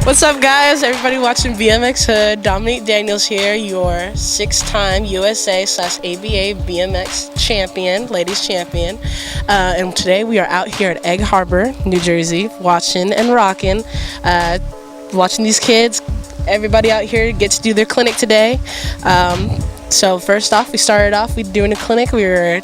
What's up, guys? Everybody watching BMXHOOD. Dominique Daniels here, your 6-time USA/ABA BMX champion, ladies champion. And today we are out here at Egg Harbor, New Jersey, watching and rocking, watching these kids. Everybody out here gets to do their clinic today. So first off, we doing a clinic. We're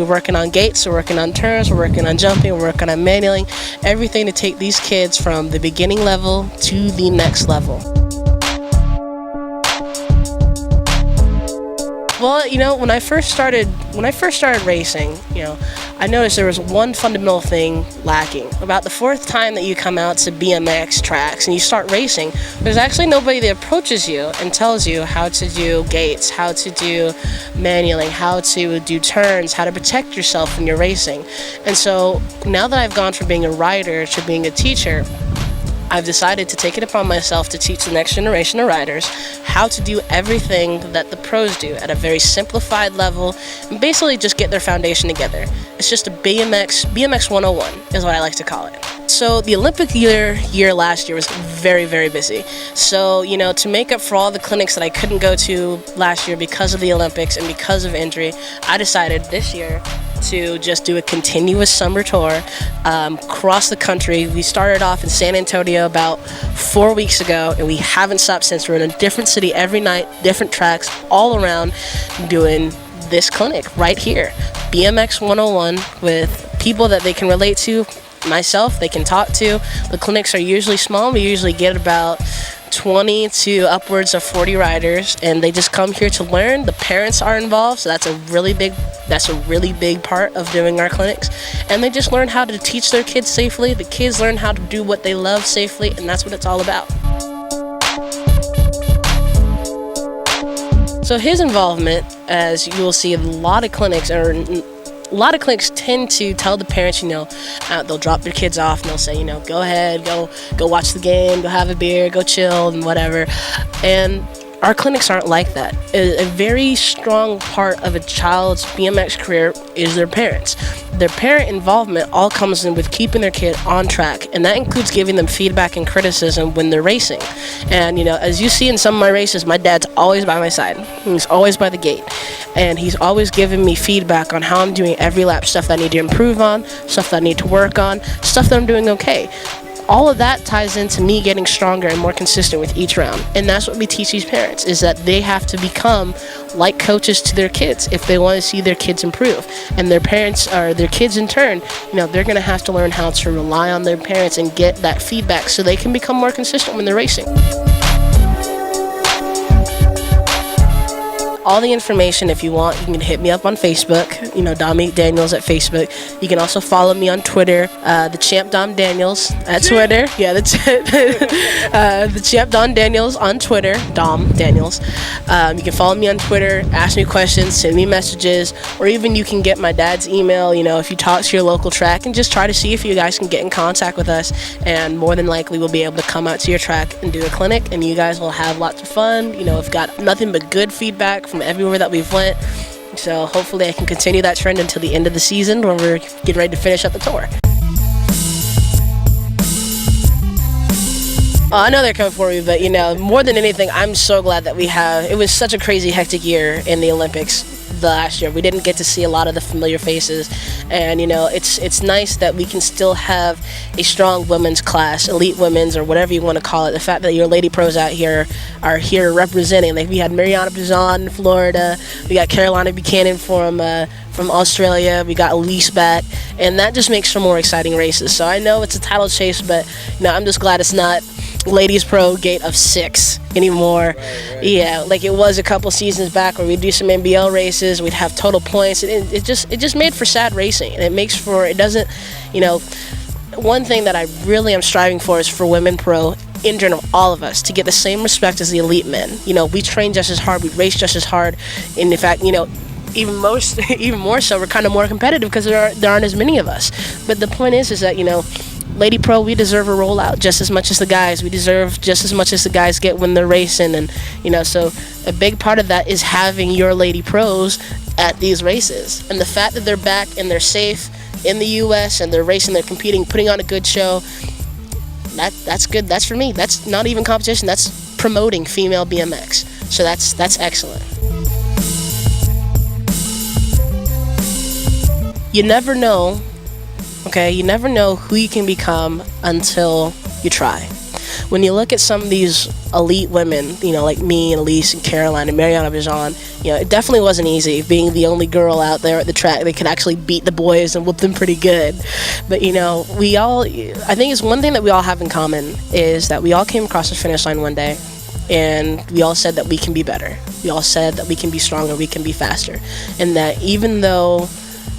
working on gates, we're working on turns, we're working on jumping, we're working on manualing, everything to take these kids from the beginning level to the next level. Well, you know, when I first started racing, you know, I noticed there was one fundamental thing lacking. About the 4th time that you come out to BMX tracks and you start racing, there's actually nobody that approaches you and tells you how to do gates, how to do manualing, how to do turns, how to protect yourself when you're racing. And so now that I've gone from being a rider to being a teacher, I've decided to take it upon myself to teach the next generation of riders how to do everything that the pros do at a very simplified level and basically just get their foundation together. It's just a BMX 101 is what I like to call it. So the Olympic year last year was very, very busy. So, you know, to make up for all the clinics that I couldn't go to last year because of the Olympics and because of injury, I decided this year to just do a continuous summer tour across the country. We started off in San Antonio about 4 weeks ago, and we haven't stopped since. We're in a different city every night, different tracks all around, doing this clinic right here, BMX 101, with people that they can relate to, myself, they can talk to. The clinics are usually small. We usually get about 20 to upwards of 40 riders, and they just come here to learn. The parents are involved, so that's a really big part of doing our clinics. And they just learn how to teach their kids safely. The kids learn how to do what they love safely, and that's what it's all about. So his involvement, as you will see, a lot of clinics tend to tell the parents, you know, they'll drop their kids off and they'll say, you know, go ahead, go watch the game, go have a beer, go chill and whatever. And our clinics aren't like that. A very strong part of a child's BMX career is their parents. Their parent involvement all comes in with keeping their kid on track, and that includes giving them feedback and criticism when they're racing. And, you know, as you see in some of my races, my dad's always by my side. He's always by the gate, and he's always giving me feedback on how I'm doing every lap, stuff that I need to improve on, stuff that I need to work on, stuff that I'm doing okay. All of that ties into me getting stronger and more consistent with each round. And that's what we teach these parents, is that they have to become like coaches to their kids if they want to see their kids improve. And their parents, or their kids in turn, you know, they're going to have to learn how to rely on their parents and get that feedback so they can become more consistent when they're racing. All the information, if you want, you can hit me up on Facebook, you know, Dominique Daniels at Facebook. You can also follow me on Twitter, the Champ Dom Daniels at Twitter. Yeah, the Champ Dom Daniels on Twitter, Dom Daniels. You can follow me on Twitter, ask me questions, send me messages, or even you can get my dad's email, you know, if you talk to your local track, and just try to see if you guys can get in contact with us. And more than likely, we'll be able to come out to your track and do a clinic, and you guys will have lots of fun. You know, we've got nothing but good feedback from everywhere that we've went, so hopefully I can continue that trend until the end of the season when we're getting ready to finish up the tour. I know they're coming for me, but you know, more than anything, I'm so glad that it was such a crazy, hectic year in the Olympics last year. We didn't get to see a lot of the familiar faces, and you know, it's nice that we can still have a strong women's class, elite women's, or whatever you want to call it. The fact that your lady pros out here are here representing, like we had Mariana Brazon in Florida, we got Carolina Buchanan from Australia, we got Elise back, and that just makes for more exciting races. So I know it's a title chase, but you know, I'm just glad it's not ladies pro gate of 6 anymore. Yeah, like it was a couple seasons back where we'd do some NBL races, we'd have total points, and it just made for sad racing, and it doesn't, you know, one thing that I really am striving for is for women pro in general, all of us, to get the same respect as the elite men. You know, we train just as hard, we race just as hard, and in fact, you know, even more so, we're kind of more competitive because there aren't as many of us. But the point is that, you know, Lady Pro, we deserve a rollout just as much as the guys. We deserve just as much as the guys get when they're racing. And, you know, so a big part of that is having your Lady Pros at these races. And the fact that they're back and they're safe in the U.S. and they're racing, they're competing, putting on a good show, that's good. That's for me. That's not even competition. That's promoting female BMX. So that's excellent. You never know, okay? You never know who you can become until you try. When you look at some of these elite women, you know, like me and Elise and Caroline and Mariana Bijan, you know, it definitely wasn't easy being the only girl out there at the track that could actually beat the boys and whoop them pretty good. But, you know, I think it's one thing that we all have in common is that we all came across the finish line one day and we all said that we can be better. We all said that we can be stronger, we can be faster. And that even though,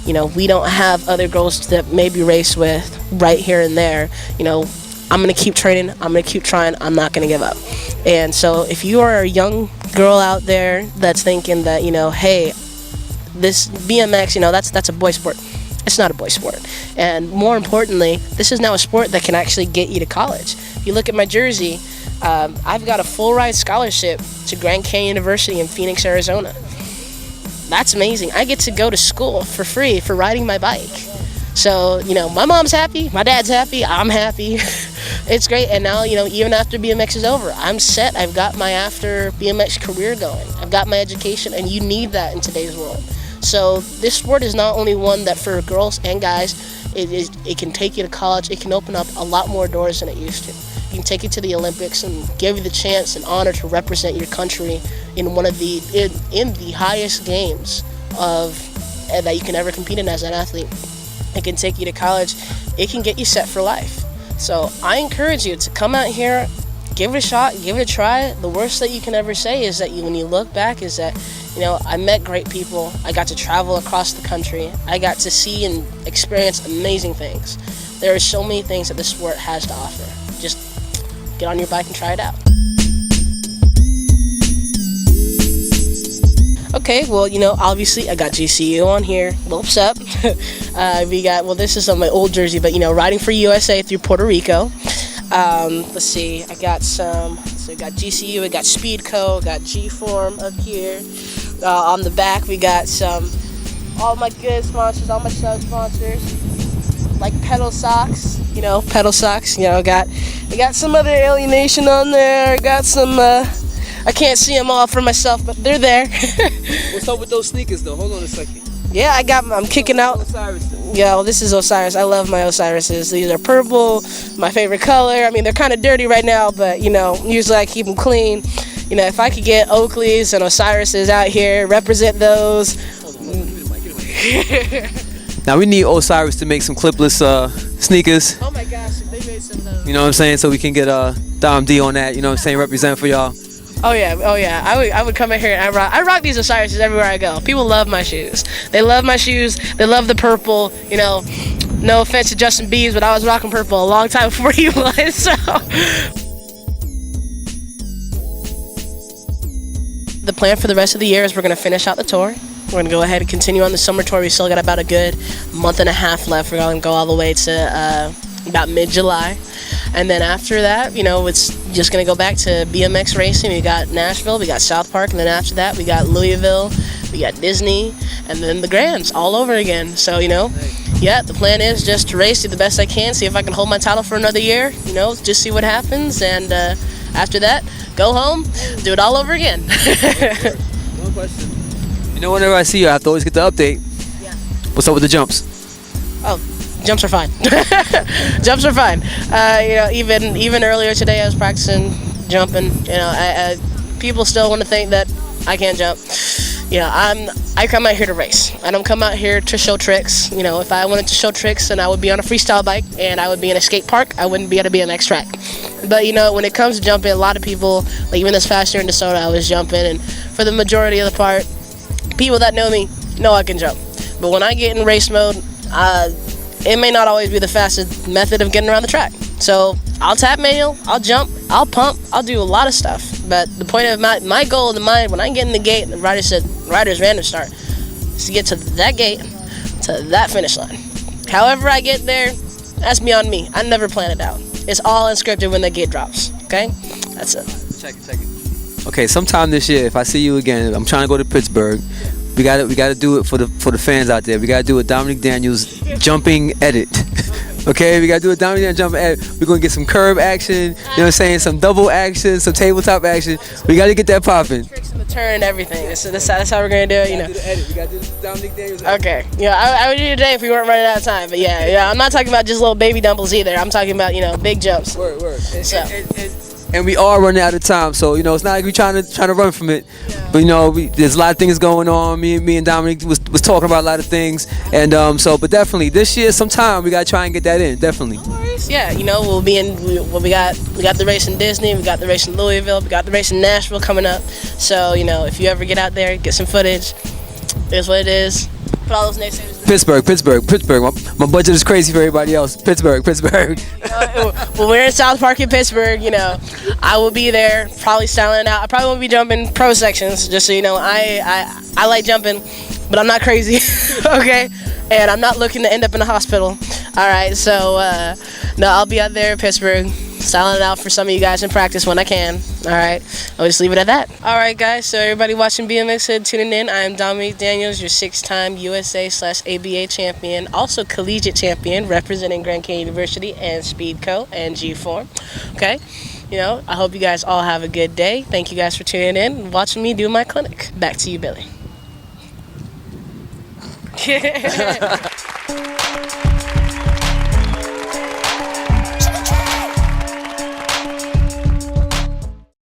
you know, we don't have other girls that maybe race with right here and there, you know, I'm going to keep training, I'm going to keep trying, I'm not going to give up. And so if you are a young girl out there that's thinking that, you know, hey, this BMX, you know, that's a boy sport. It's not a boy sport. And more importantly, this is now a sport that can actually get you to college. If you look at my jersey, I've got a full ride scholarship to Grand Canyon University in Phoenix, Arizona. That's amazing. I get to go to school for free for riding my bike. So, you know, my mom's happy, my dad's happy, I'm happy. It's great. And now, you know, even after BMX is over, I'm set. I've got my after BMX career going. I've got my education, and you need that in today's world. So this sport is not only one that for girls and guys, it can take you to college. It can open up a lot more doors than it used to. It can take you to the Olympics and give you the chance and honor to represent your country in one of the in the highest games that you can ever compete in as an athlete. It can take you to college. It can get you set for life. So I encourage you to come out here, give it a shot, give it a try. The worst that you can ever say is that when you look back is that, you know, I met great people. I got to travel across the country. I got to see and experience amazing things. There are so many things that this sport has to offer. Just get on your bike and try it out. Okay, well, you know, obviously I got GCU on here. What's up? This is on my old jersey, but, you know, riding for USA through Puerto Rico. Let's see, I got GCU, I got Speedco, I got G-Form up here. On the back, we got all my good sponsors, all my sub-sponsors, like Pedal Socks, you know, I got some other Alienation on there, I got some, I can't see them all for myself, but they're there. What's up with those sneakers, though? Hold on a second. Yeah, I'm kicking out. Yeah, well, this is Osiris. I love my Osirises. These are purple, my favorite color. I mean, they're kind of dirty right now, but, you know, usually I keep them clean. You know, if I could get Oakleys and Osirises out here, represent those. Now, we need Osiris to make some clipless sneakers. Oh, my gosh, they made some of those. You know what I'm saying? So we can get Dom D on that, you know what I'm saying, represent for y'all. Oh yeah. I would come in here and I rock these Osirises everywhere I go. People love my shoes. They love my shoes. They love the purple. You know, no offense to Justin Biebs, but I was rocking purple a long time before he was. So the plan for the rest of the year is we're gonna finish out the tour. We're gonna go ahead and continue on the summer tour. We still got about a good month and a half left. We're gonna go all the way to about mid-July. And then after that, you know, it's just going to go back to BMX racing. We got Nashville, we got South Park, and then after that, we got Louisville, we got Disney, and then the Grands all over again. So, you know, yeah, the plan is just to race, do the best I can, see if I can hold my title for another year, you know, just see what happens. And after that, go home, do it all over again. No question. You know, whenever I see you, I have to always get the update. Yeah. What's up with the jumps? Oh. Jumps are fine. Jumps are fine. You know, even earlier today, I was practicing jumping. You know, people still want to think that I can't jump. You know, I come out here to race. I don't come out here to show tricks. You know, if I wanted to show tricks, then I would be on a freestyle bike and I would be in a skate park. I wouldn't be at a BMX track. But you know, when it comes to jumping, a lot of people, like even this past year in DeSoto, I was jumping, and for the majority of the part, people that know me know I can jump. But when I get in race mode, it may not always be the fastest method of getting around the track. So I'll tap manual, I'll jump, I'll pump, I'll do a lot of stuff. But the point of my goal in mind, when I get in the gate, the rider said, rider's random start, is to get to that gate, to that finish line. However I get there, that's beyond me. I never plan it out. It's all unscripted when the gate drops, okay? That's it. Check it. Okay, sometime this year, if I see you again, I'm trying to go to Pittsburgh. We got to do it for the fans out there. We got to do a Dominique Daniels jumping edit. Okay, we gotta do a down and jump. We're gonna get some curb action. You know what I'm saying? Some double action, some tabletop action. We gotta get that popping. Tricks in the turn and everything. That's how we're gonna do it. You know. We gotta do the Dominique Daniels. Okay. Yeah, I would do it today if we weren't running out of time. But yeah, I'm not talking about just little baby dumbbells either. I'm talking about big jumps. Word. So. And we are running out of time, so it's not like we trying to run from it. Yeah. But there's a lot of things going on. Me and Dominique was talking about a lot of things, and but definitely this year, sometime we gotta try and get that in. Definitely. Yeah, we'll be in. We got the race in Disney, we got the race in Louisville, we got the race in Nashville coming up. So if you ever get out there, get some footage. Here's what it is. Put all those naysayers. Pittsburgh. My budget is crazy for everybody else. Pittsburgh. When we're in South Park in Pittsburgh, I will be there, probably styling it out. I probably won't be jumping pro sections, just so you know. I like jumping, but I'm not crazy, okay? And I'm not looking to end up in the hospital. All right, so no, I'll be out there in Pittsburgh, styling it out for some of you guys in practice when I can. All right, I'll just leave it at that. All right, guys, so everybody watching BMXHOOD tuning in, I am Dominique Daniels, your 6-time USA/ABA champion, also collegiate champion, representing Grand Canyon University and Speedco and G-Form. Okay, I hope you guys all have a good day. Thank you guys for tuning in and watching me do my clinic. Back to you, Billy.